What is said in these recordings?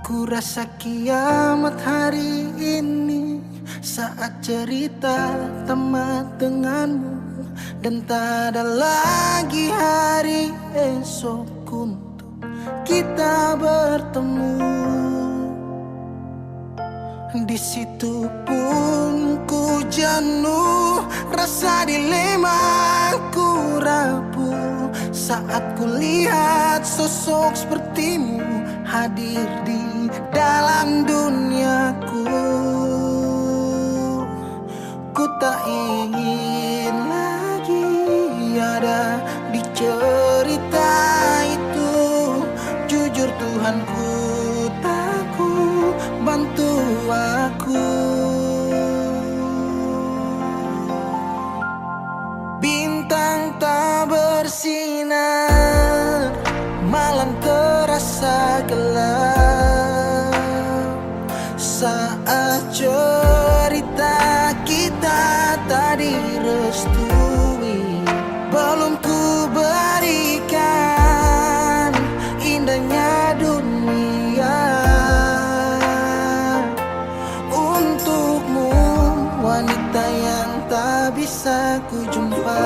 Ku rasa kiamat hari ini saat cerita tamat denganmu, dan tak ada lagi hari esok untuk kita bertemu. Di situ pun ku jenuh, rasa dilema ku rapuh saat ku lihat sosok sepertimu hadir di dalam duniaku. Ku tak ingin lagi ada di cerita itu. Jujur Tuhanku, takut bantu aku. Bintang tak bersinar, malam terasa gelap saat cerita kita tak direstui. Belum ku berikan indahnya dunia untukmu, wanita yang tak bisa ku jumpa.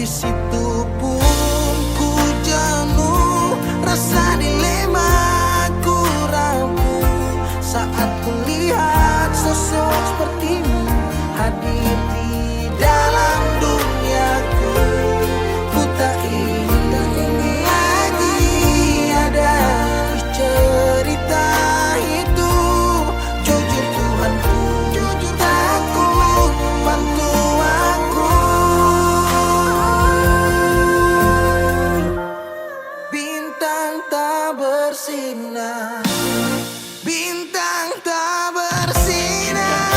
Di situ pun ku jenuh, rasa dilema ku rapuh saat ku lihat sosok sepertimu hadir di dalam duniaku. Ku tak ingin lagi ada di cerita itu. Jujur Tuhanku, jujur takut bantu aku. Bintang tak bersinar, bintang tak bersinar,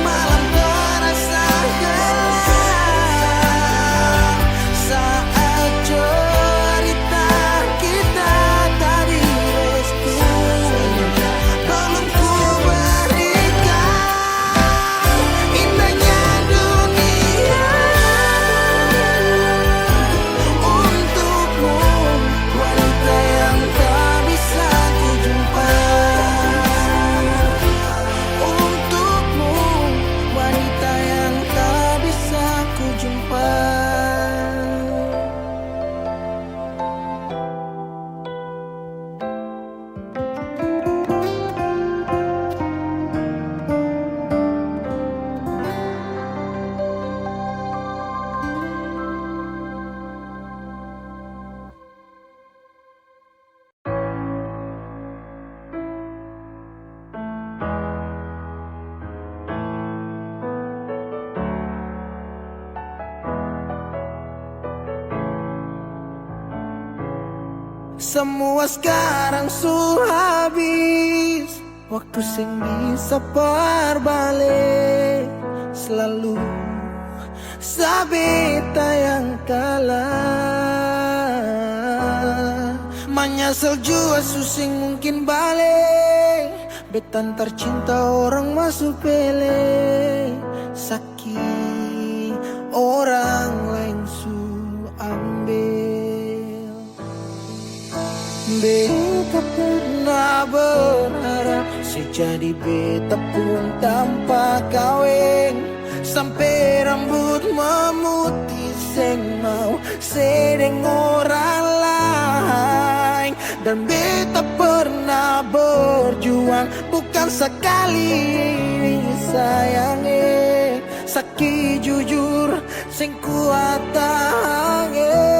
malam terasa gelap saat cerita kita tak direstui. Belum ku berikan indahnya dunia untukmu, wanita yang tak bisa ku jumpa. Untukmu, wanita yang tak bisa ku jumpa. Semua sekarang sudah habis, waktu sing bisa berbalik. Selalu sabita yang kalah, menyesal jua susing mungkin balik. Betan tercinta orang masuk pele, sakit orang lain su ambil. Beta pernah berharap sejadi beta pun tanpa kawin, sampai rambut memutih seng mau sedeng orang lain. Dan beta pernah berjuang bukan sekali sayangi, sakit jujur sing kuat tahangi.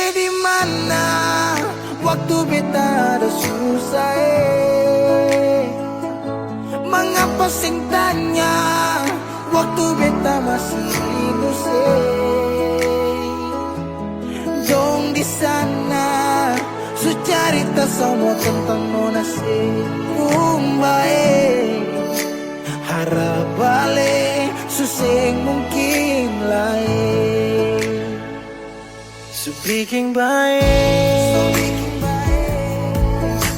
Di mana waktu beta ada susah, mengapa sing tanya waktu beta masih hidup. Dong di sana su cerita semua tentang nona se umbae. Harap balik susing mungkin lain. So bikin baik,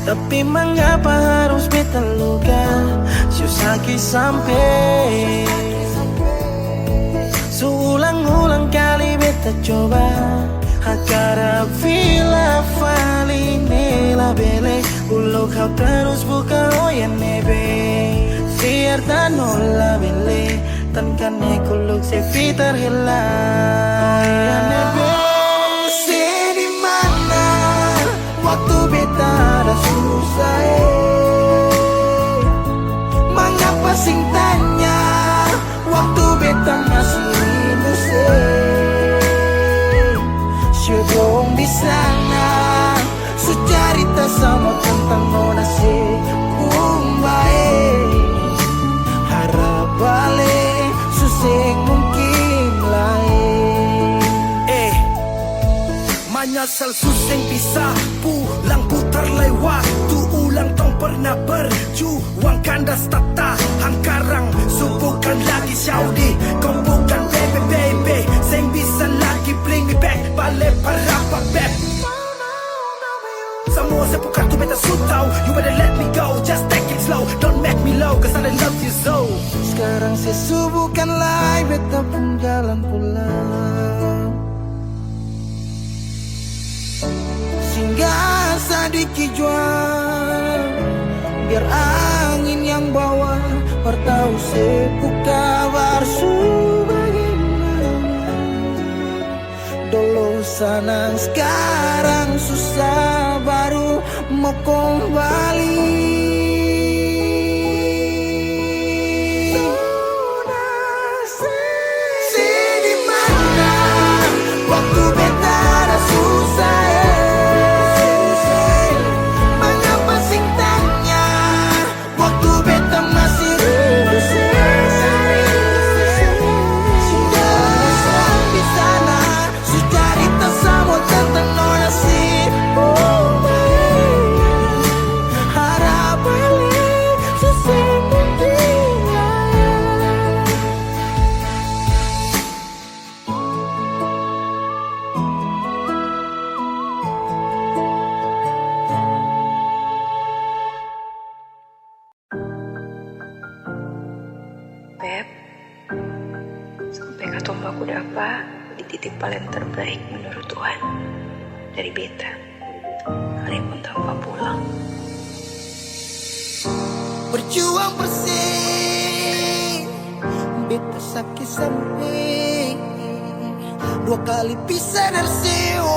tapi mengapa harus beta luka? Susaki sampai seulang-ulang kali beta coba. Hakara vila fali nela bele ulo kau terus buka oyan nebe. Biar tanola bele tankan nekuluk se fitar hilang oyan nebe. Di mana waktu beta ada susah mengapa sing tanya waktu beta masih rindu Syedong di sana secarita sama tentang nona si umbae. Harap balik susing mungkin lain. Menyesal susing bisa pulang putar lewat tu ulang tong pernah berjuang kandas tata hangkarang subukan lagi Saudi kau bukan baby sing bisa lagi bring me back balik para beb semua sepukat tu beta sutau you better let me go just take it slow don't make me low cause I love you so. Sekarang saya subukan lagi beta pun jalan pulang singgah sedikit jual biar angin yang bawa bertahu sepuk kabar bagaimana. Dulu senang sekarang susah baru mau kembali. Di mana waktu beta ada susah Beb, sampai kata aku dapat dititip paling terbaik menurut Tuhan dari beta, sekalipun tanpa pulang. Berjuang bersih, beta sakit sampai 2 kali pisah dari seo.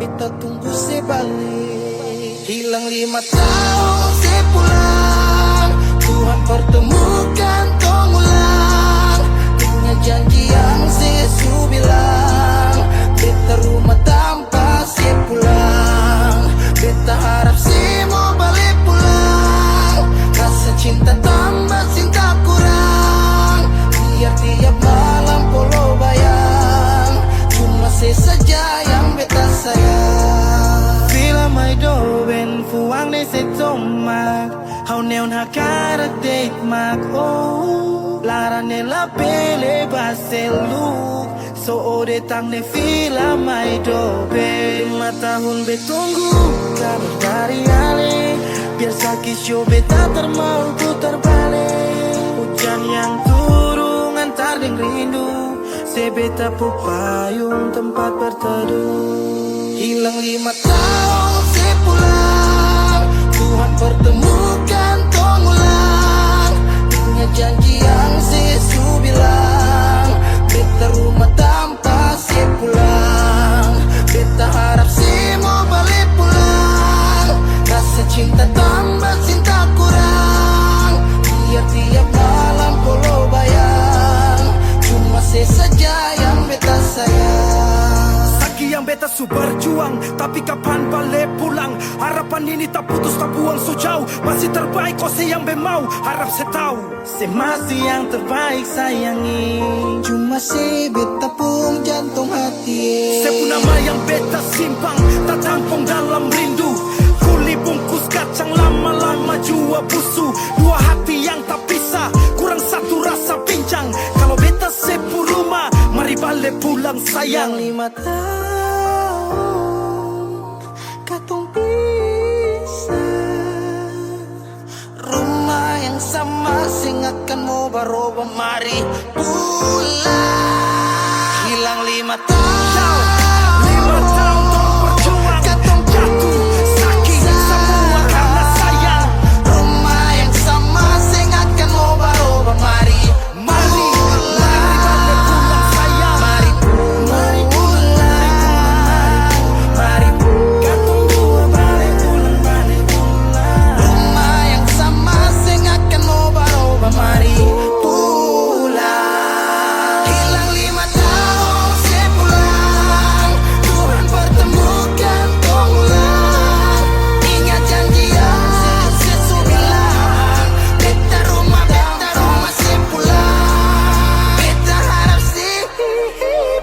Beta tunggu sebalik, hilang 5 tahun sepulang. Tuhan pertemukan tong ulang, punya janji yang sesu bilang. Beta rumah tanpa sepulang, beta harap semua balik pulang. Rasa cinta tambah cinta kurang, biar tiap malam polo bayang. Cuma saja yang beta sayang. Bila mai do ben fuang de se tomak hau neon hakarak date mak oh lara nela pele baseluk so ode tang ne fila mai dobe 5 tahun betunggu kabar dari ale biar sakit show beta termau putar balik hujan yang turun antar deng rindu sebeta pupayung tempat berteduh hilang 5 tahun sepulang Tuhan pertemukan tong ulang, punya janji yang sesu bilang. Beta rumah tanpa sepulang, beta harap semua balik pulang. Rasa cinta tambah cinta kurang, biar tiap malam polo bayang. Cuma saja yang beta sayang. Saki yang beta su berjuang, tapi kapan balik pulang? Harapan ini tak putus tak buang so jauh. Masih terbaik kau yang memau, harap saya tahu. Saya masih yang terbaik sayangi, cuma si beta pun jantung hati. Saya pun nama yang beta simpang, tak tampung dalam rindu. Kuli bungkus kacang lama-lama jua busu. 2 hati yang tak pulang sayang. 5 tahun katong pisah, rumah yang sama sing akan mau baroba mari pulang. Hilang 5 tahun, 5 tahun tong berjuang, katong jatuh sakit semua karena sayang. rumah yang sama sing akan mau baroba mari Mari balik pulang sayang. Mari pulang, mari Katong dua balik pulang. rumah yang sama sing akan mau baroba mari pulang. Hilang 5 tahun sepulang, Tuhan pertemukan tong ulang. Ingat janji yang sesubilang, beta rumah sepulang. Beta harap sih pulang.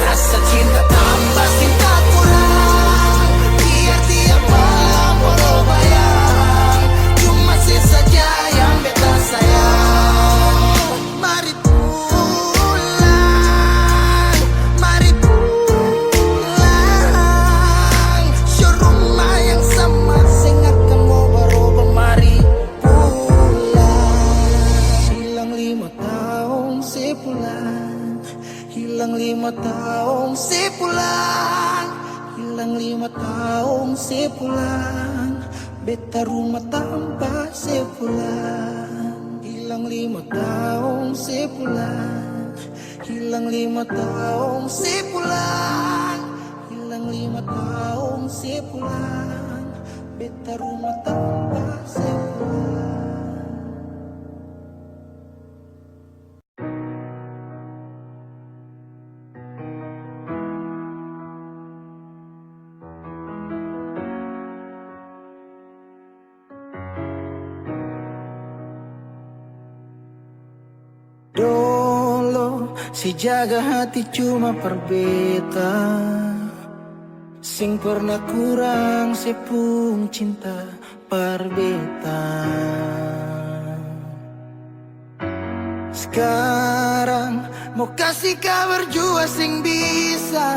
Rasa cinta tambah cinta kurang, biar tiap malam berbayang. Cuma saja yang beta sayang. Mari pulang, mari pulang. Show rumah yang sama sing akan mau baroba mari pulang. Hilang 5 tahun sepulang, hilang 5 tahun sepulang, hilang 5 tahun sepulang. Beta rumah tanpa sepulang. Hilang 5 tahun sepulang, hilang 5 tahun sepulang, hilang 5 tahun sepulang. Beta rumah tanpa sepulang. Dolo si jaga hati cuma perbeta, sing pernah kurang sepung cinta perbeta. Sekarang mau kasih kabar jua sing bisa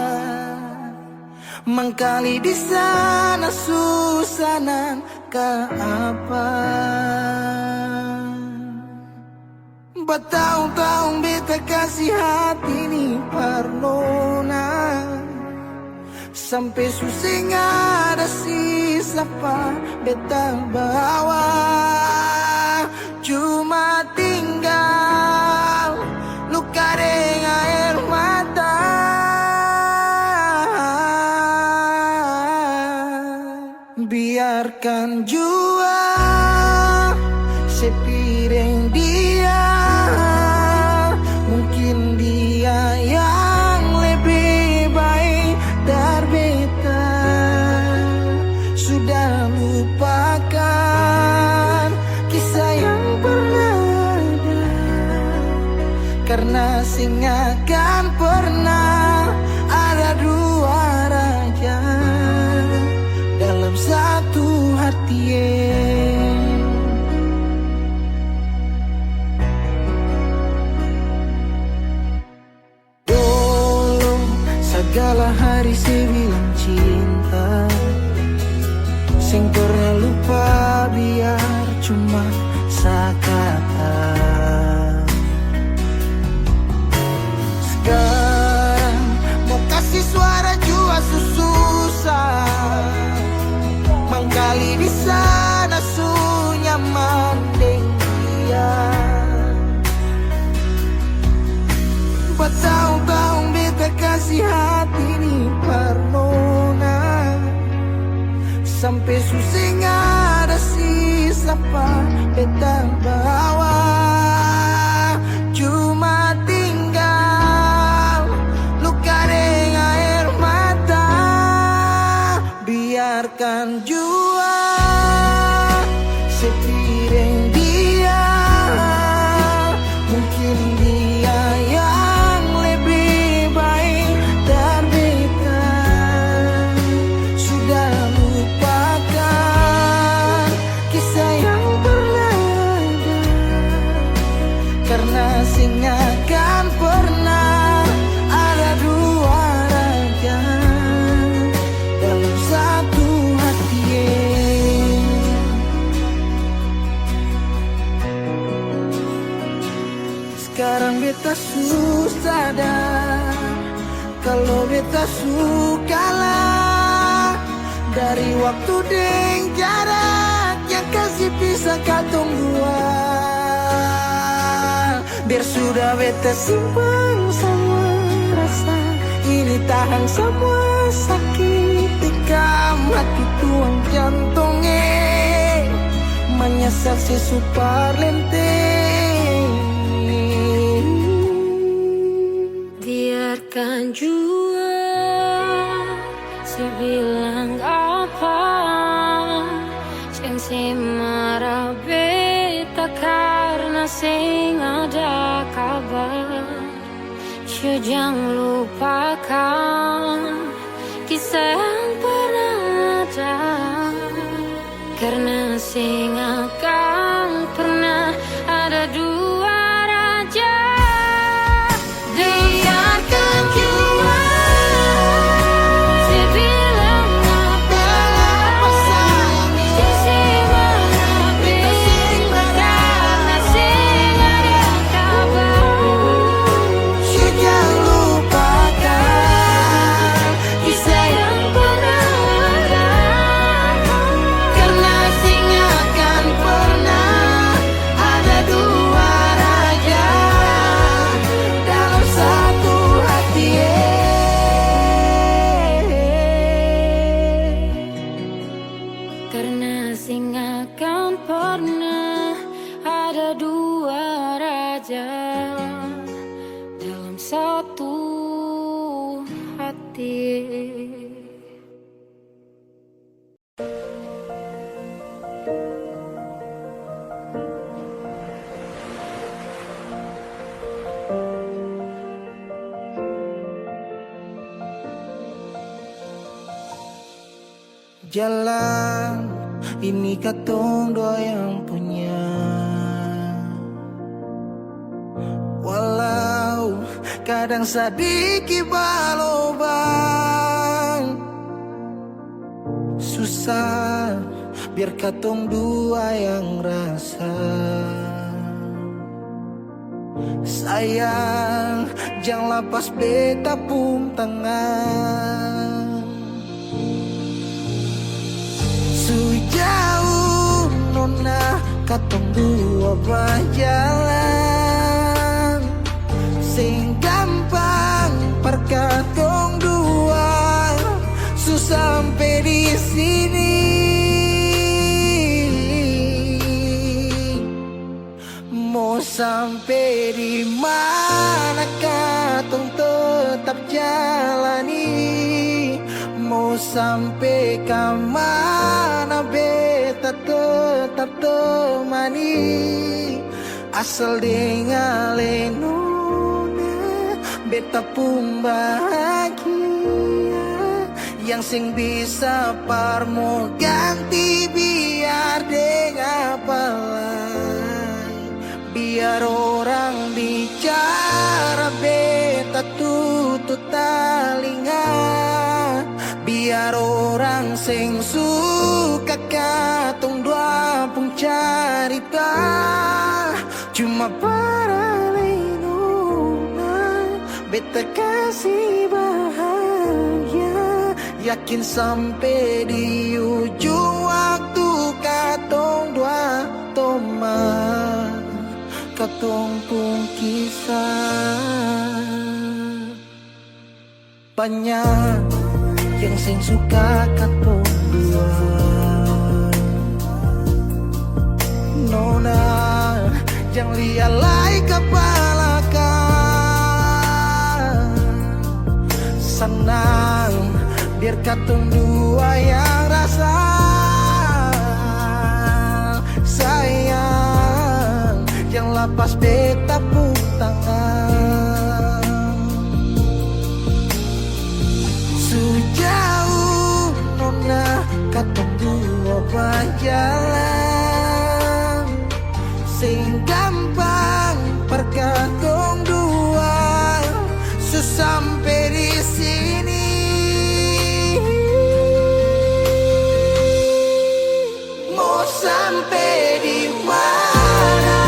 mengkali di sana susanan ke apa. Bertahun-tahun beta kasih hati ni parnona, sampai susah ada sisa pa beta bawa. Cuma tinggal luka dengan air mata. Biarkan jua sepiring dia, mungkin dia yang lebih baik dari beta. Sudah lupakan kisah yang pernah ada, karena sing akan pernah ada dua raja dalam satu hati. Dulu segala hari saya bilang cinta, sing pernah lupa biar cuma sekata. Sekarang mau kasih suara jua susah, mangkali di sana su nyaman deng dia. Bertahun-tahun beta kasih hati ni parnona, sampai susah ada sisa pa beta bawa. Cuma tinggal luka dengan air mata. Biarkan jua sepiring dia, mungkin dia yang lebih baik dari beta. Sudah lupakan kisah yang pernah ada, karena sing akan pernah beta susah dah, kalau beta suka lah. Dari waktu deng jarak yang kasih pisah katong dua, biar sudah beta simpan semua rasa. Ini tahan semua sakit tikam hati tuang jantungnya, menyesal si super lenteng. Biarkan jua si bilang apa, yang si marah beta karena sing ada kabar. Jangan lupakan kisah yang pernah ada, karena sing akan pernah ada dua raja. Biarkan jua si bilang apa, yang si marah beta karena sing ada kabar. Jangan lupakan kisah yang pernah ada, karena sing akan pernah ada dua raja dalam satu hati. Karena sing akan pernah ada dua raja dalam satu hati. Jalan ini katong dua yang punya, walau kadang sedikit balobang. Susah biar katong dua yang rasa. Sayang jangan lepas beta pun tangan. Sejauh nona katong dua berjalan, sing gampang perkatong dua, susah sampai di sini. Mau sampai di mana katong tetap jalani, mau sampai ke mana beta tetap temani. Asal dengan nona beta pun bahagia, yang sing bisa parmo ganti biar dengan apa lain. Biar orang bicara beta tutup telinga, biar orang sing suka katong dua pun carita. Cuma para nona beta kasih bahagia, yakin sampai di ujung waktu katong dua toma katong pun kisah. Banyak yang sing suka katong dua, nona jangan lialai kepala kan. Senang biar katong dua yang rasa. Sayang jangan lepas beta pun tangan. Sejauh nona katong dua berjalan, sing gampang perkatong dua, susah sampai di sini. Mau sampai di mana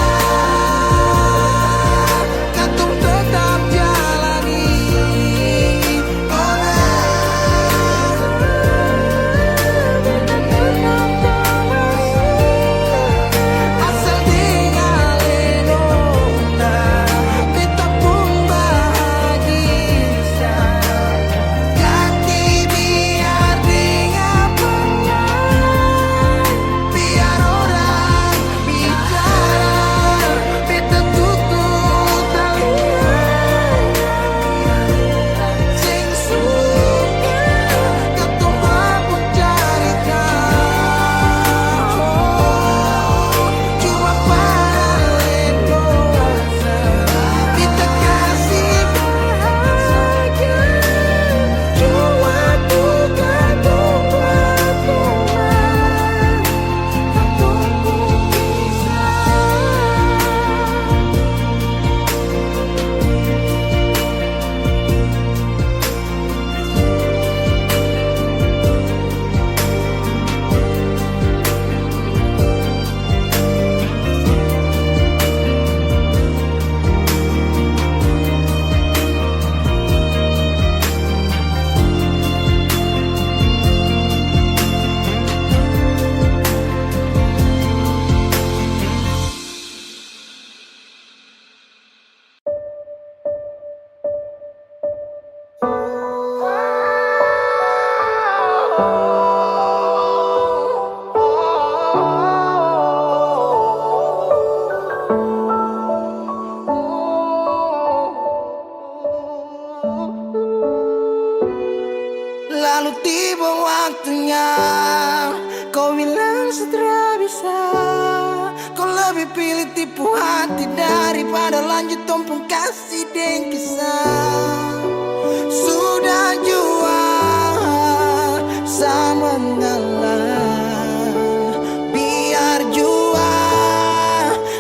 daripada lanjut tumpung kasih dan kisah. Sudah jual sama mengalah, biar jua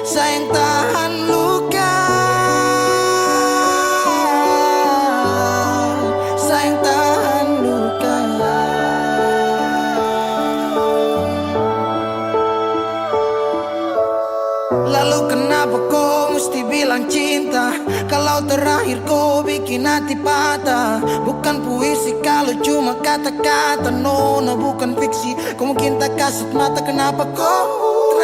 sayang tahan luka, sayang tahan luka. Lalu kenapa kau mesti bilang cinta, kalau terakhir kau bikin hati patah? Bukan puisi kalau cuma kata-kata, nona bukan fiksi. Kau mungkin tak kasut mata, kenapa kau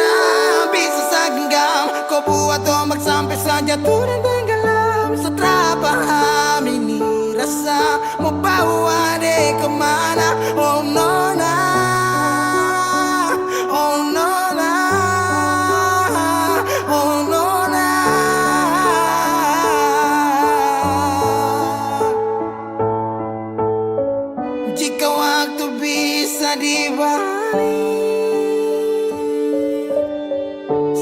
bisa segenggam? Kau buat ombak sampai saja turun tenggelam. Setelah paham ini rasa, mau bawa deh kemana? Oh nona, oh nona, oh nona. Jika waktu bisa dibalik,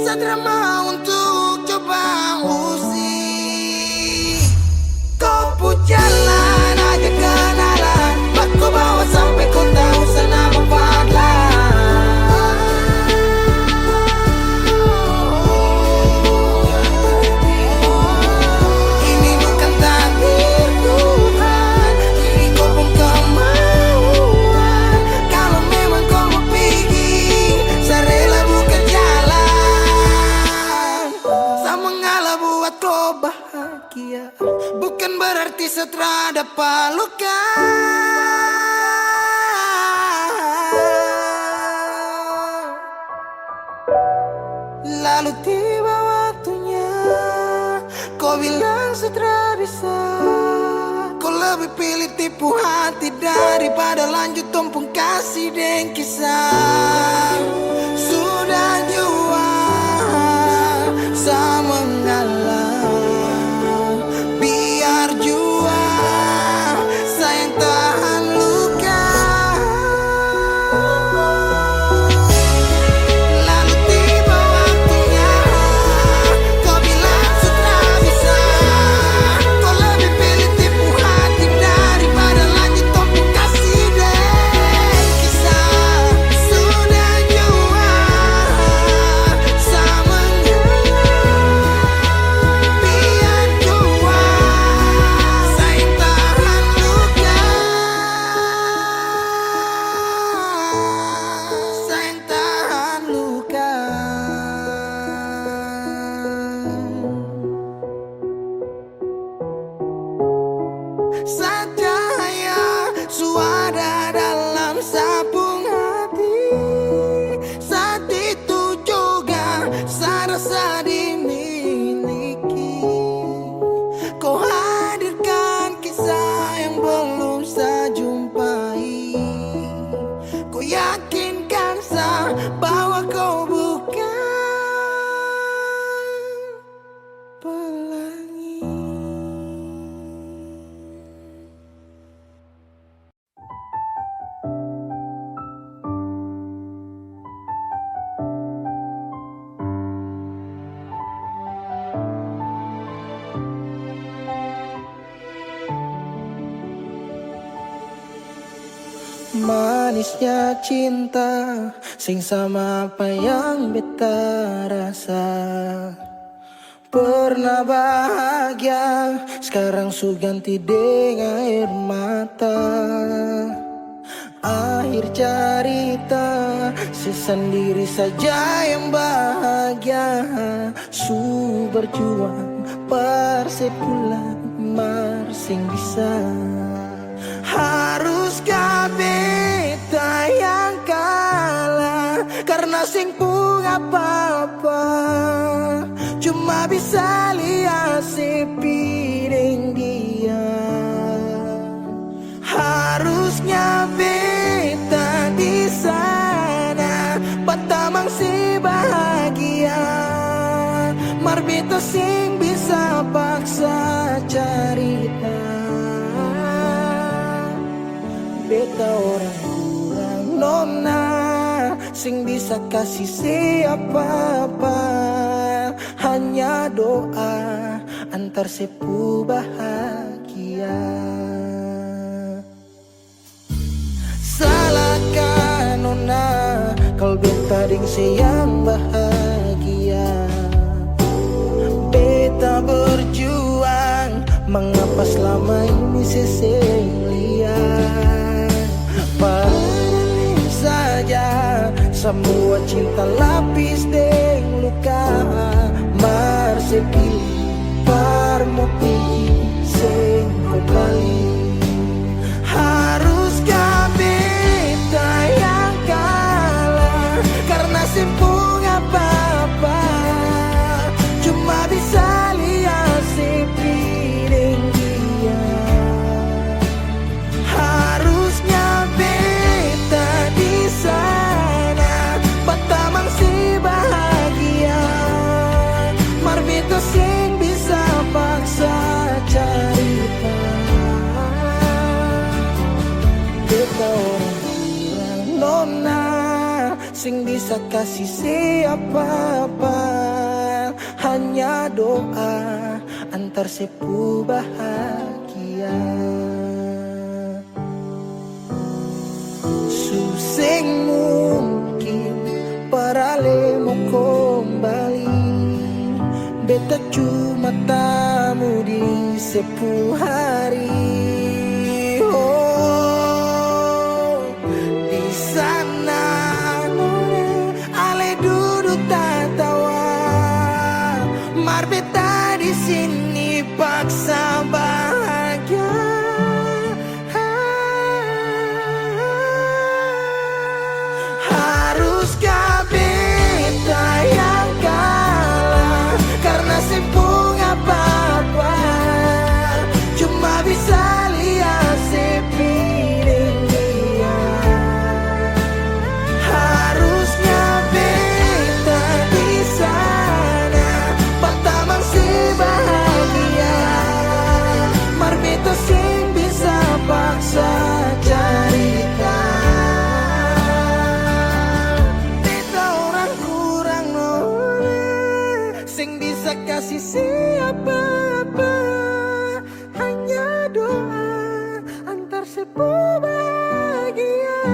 Sadra mau untuk coba usik. Kau pun jalan aja kenalan, aku bawa sampai kau tahu sana ini bukan takdir Tuhan, ini kau pun kemauan. Kalau memang kau mau pergi, saya rela buka jalan. Saya mengalah buat kau bahagia, bukan berarti setelah dapat luka. Lalu tiba waktunya, kau bilang setelah bisa. Kau lebih pilih tipu hati daripada lanjut tumpung kasih dan kisah. Sudah jual sama mengalah, biar jua sayang tahan luka. Lalu tiba waktunya, kau bilang setelah bisa. Kau lebih pilih tipu hati daripada lanjut tumpung kasih dan kisah. Sudah jual sama mengalah, biar jua sayang tahan luka, sayang tahan luka. Cahaya suara dalam sabung hati, saat itu juga saya rasa dimiliki. Kau hadirkan kisah yang belum saya jumpai. Kau yakinkan saya bahwa kau bukan pelangi. Manisnya cinta, sing sama apa yang beta rasa. Pernah bahagia, sekarang su ganti dengan air mata. Akhir cerita, sendiri saja yang bahagia. Su berjuang, persepulan, marsing bisa. Haruskah beta yang kalah, karena sing pun apa-apa, cuma bisa lihat sepi dengan dia. Harusnya beta di sana, patamang si bahagia, mar beta sing bisa paksa cerita. Beta orang kurang nona, sing bisa kasih siapa-apa. hanya doa antar sepu bahagia. Salahkan nona kalau beta ding sayang bahagia. Beta berjuang, mengapa selama ini seseng lihat. Paling saja semua cinta lapis deng luka. Marsepi parmopi seng kembali. Haruskah beta yang kalah karena sempung apa-apa, cuma bisa lihat sepi deng dia. Harusnya beta di sana batamang si bahagia. Mar beta sing bisa paksa cerita. Beta orang kurang nona sing bisa kasih siapa-apa, hanya doa antar sepu bahagia. Suseng mungkin parale mau kembali. Beta cuma tamu di sepu hari. Oh, di sana nona ale duduk tertawa. Mar beta di sini paksa bahagia. Haruskah beta yang kalah karena sempung apa-apa, cuma bisa lihat sepi deng dia. Harusnya beta di sana batamang si bahagia. Mar beta sing bisa paksa cerita. Beta orang kurang nona sing bisa kasih siapa-apa, hanya doa antar sepu bahagia.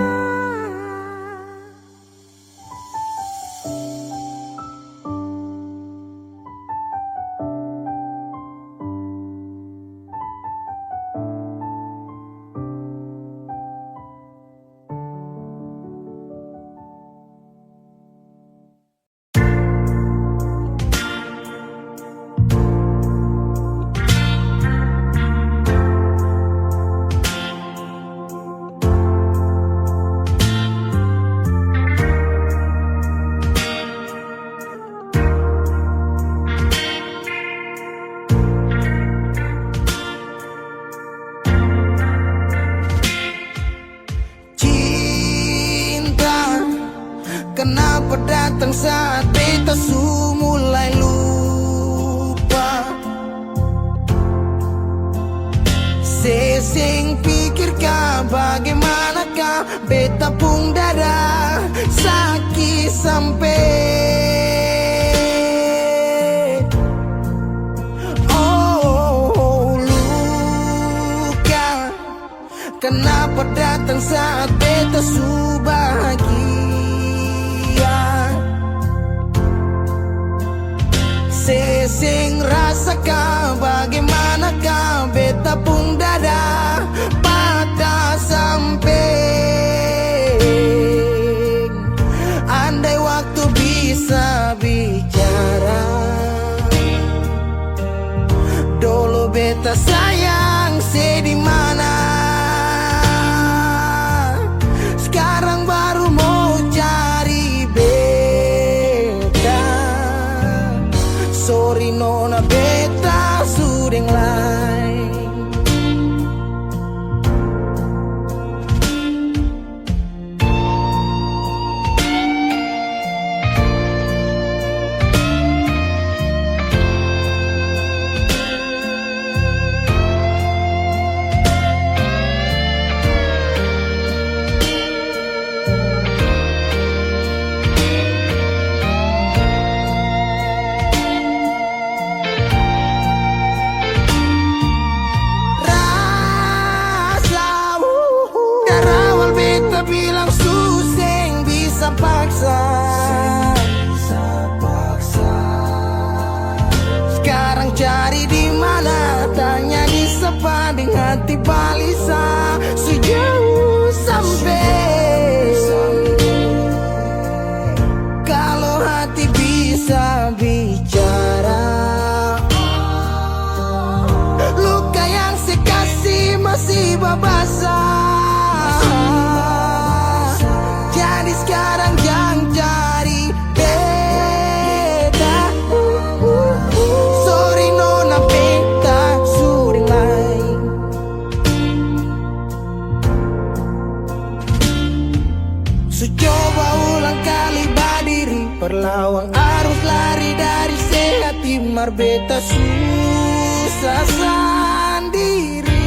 Cinta, kenapa datang saat beta su mulai lupa. Seseng pikirkah bagaimanakah beta pun dada sakit sampai. Oh, luka, kenapa datang saat beta su bahagia. Seseng rasakah bagaimanakah beta pun dada patah sampai. Andai waktu bisa bicara, dulu beta sayang sedih mana. Sekarang orang yang cari beta. Sorry nona beta sudah lain. So coba ulang kali berdiri, perlawan arus lari dari sehat timar beta susah sendiri.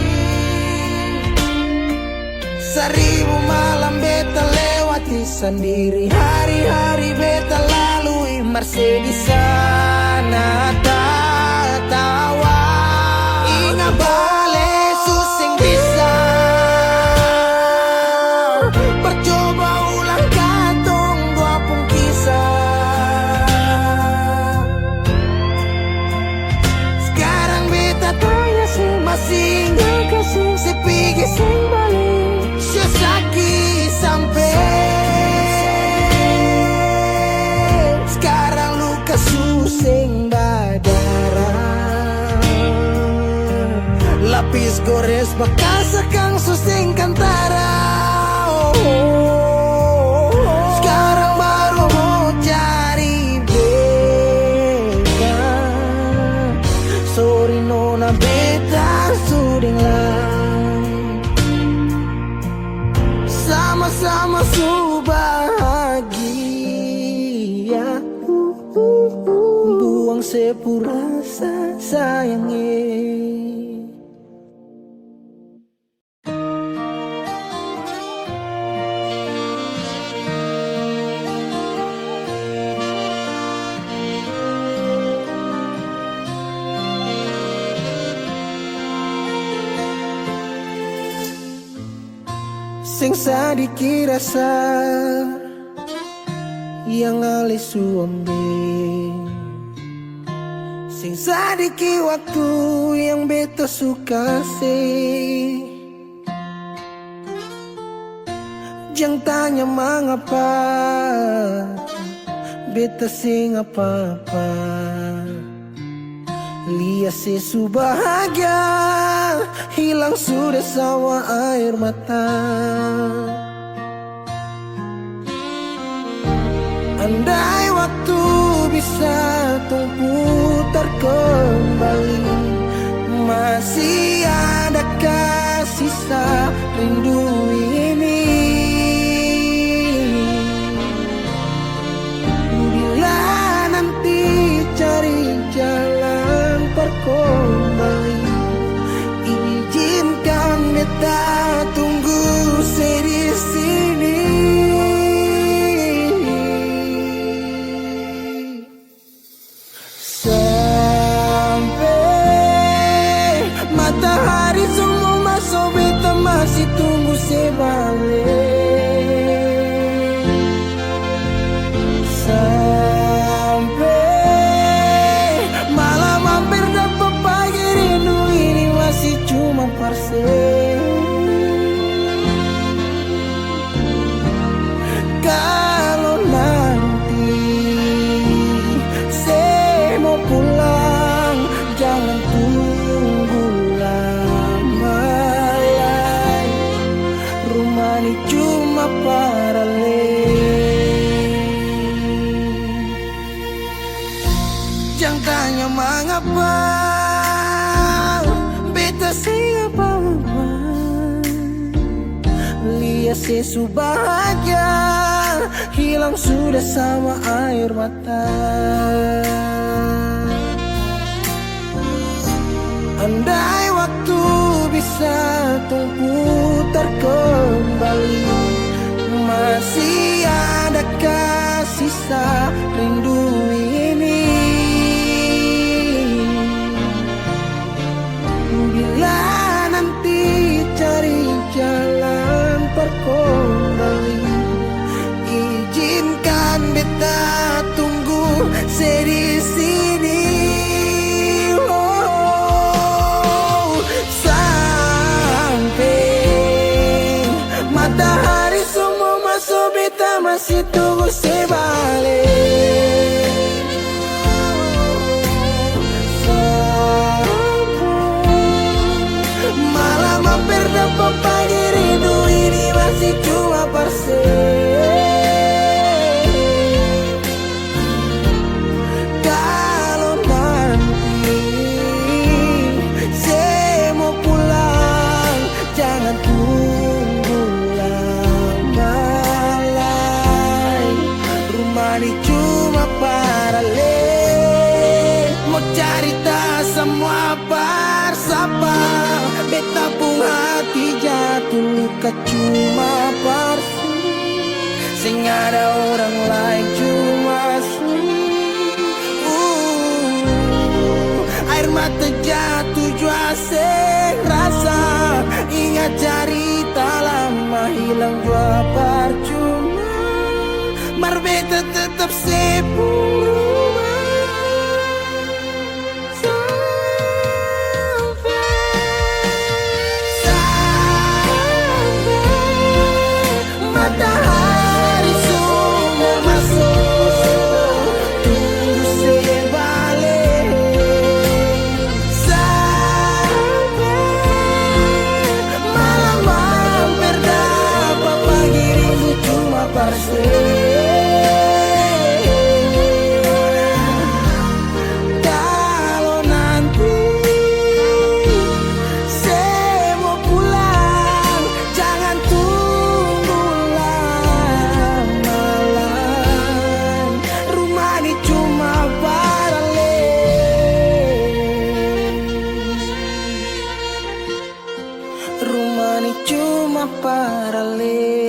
Seribu malam beta lewati sendiri, hari-hari beta lalui Mercedes di sana tertawa. Ingat bale susing bisa, percoba ulang katong dua pun kisah. Sekarang beta tanya si masih nggak kasih si pigi sing balik. Sesaki sampai sekarang luka susing berdarah. Lapis gores bekas kang susing kantara. Sekarang baru mau cari beta. Sorry nona beta sudah lah. Sama-sama su bahagia. Buang sepurasa sayangnya. Sing sadiki rasa yang alis suambe, sing sadiki waktu yang beta suka sih. Jangan tanya mengapa beta sing apa-apa. Lihat sesu bahagia hilang sudah sawa air mata. Andai waktu bisa tung putar kembali, masih adakah sisa rindu ini? Bila nanti cari jalan kembali, izinkan beta tunggu di sini. Sampai matahari semua masuk, beta masih tunggu sebalik. Sampai malam hampir dapat pagi, rindu ini masih cuma parse. Kalau nanti saya mau pulang, jangan tunggu lama. Rumah ini cuma paralel. Jangan tanya mengapa beta sih apa-apa. Lihat sesu bahagia hilang sudah sama air mata. Andai waktu bisa tung putar kembali, masih adakah sisa rindu ini? Bila nanti cari jalan kembali, izinkan beta tunggu di sini. Oh, sampai matahari semua masuk, beta masih tunggu sebalik. Malam hampir dapat pagi, rindu ini masih cuma parse. ini cuma paralel. Mau cerita semua bersapa, beta pun hati jatuh luka cuma parfum. Sing ada orang lain cuma air mata jatuh jua sing rasa. Ingat cerita lama hilang jua percuma. Marbeta tetap sepuluh. Matahari semua masuk, tunggu sebalik. Sampai malam hampir dapat panggilinmu cuma parse. Kalau nanti saya mau pulang, jangan tunggu lama-lama. Rumah ini cuma paralel. Rumah ini cuma paralel.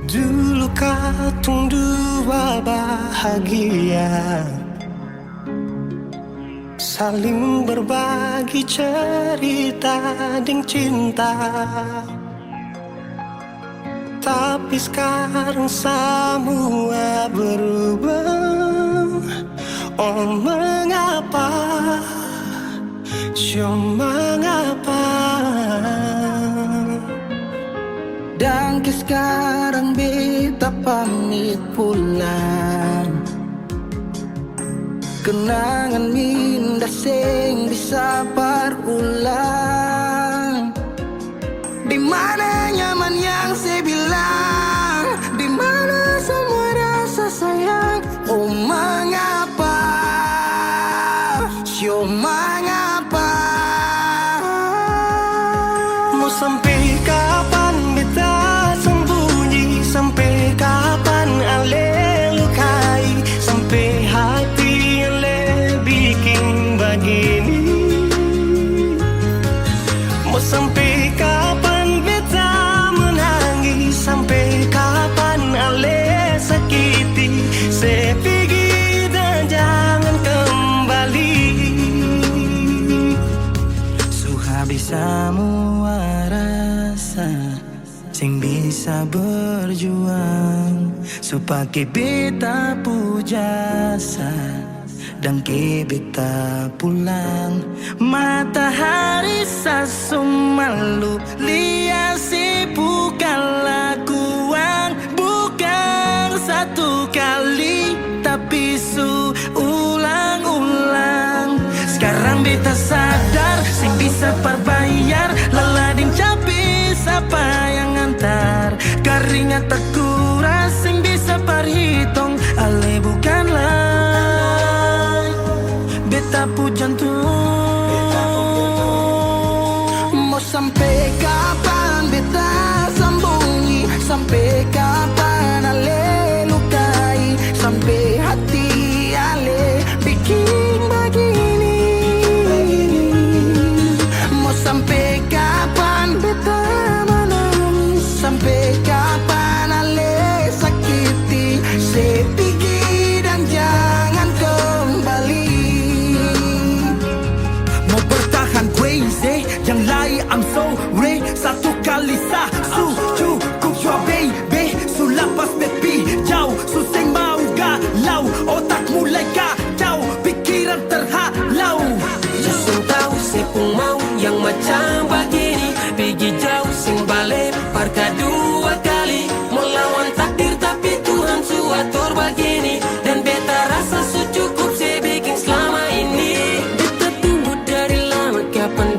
Dulu katong dua bahagia, saling berbagi cerita ding cinta. Tapi sekarang semua berubah. Oh mengapa, so mengapa? Dan ke sekarang beta pamit pulang. Kenangan minda sing bisa berulang. Di mana nyaman yang saya bilang, di mana semua rasa sayang. Oh mengapa, so mengapa? Mau sampai kapan beta sembunyi? Sampai kapan ale lukai? Sampai hati ale bikin begini? Mau sampai kapan beta menangis? Sampai kapan ale sakiti? Saya pergi dan jangan kembali. Habis semua rasa sing bisa berjuang, supaya beta pujasa dan ke beta pulang. Matahari sasumalu liasi bukan lakuan, bukan satu kali tapi ulang-ulang. Sekarang beta sadar sing bisa perbayar lalading capi siapa yang antar. Keringat tak kuras sing bisa perhitung ale bukanlah beta pu jantung. Mau sampai kapan beta sembunyi? Sampai kapan ale lukai? Sampai hati ale bikin begini? Mau sampai kapan beta menangis? Sampai kapan ale sakiti? Saya pergi dan jangan kembali. Mau bertahan crazy, yang lain I'm sorry. Satu kali satu cukup jua baby. Sulapas bepi jauh, suseng mau galau. Otak mulai kacau, pikiran terhalau. Langsung tahu sepung mau yang macam begini. Pergi jauh sing balik parka dua kali. Melawan takdir tapi Tuhan suatur begini. Dan beta rasa cukup saya bikin selama ini. Beta tunggu dari lama kapan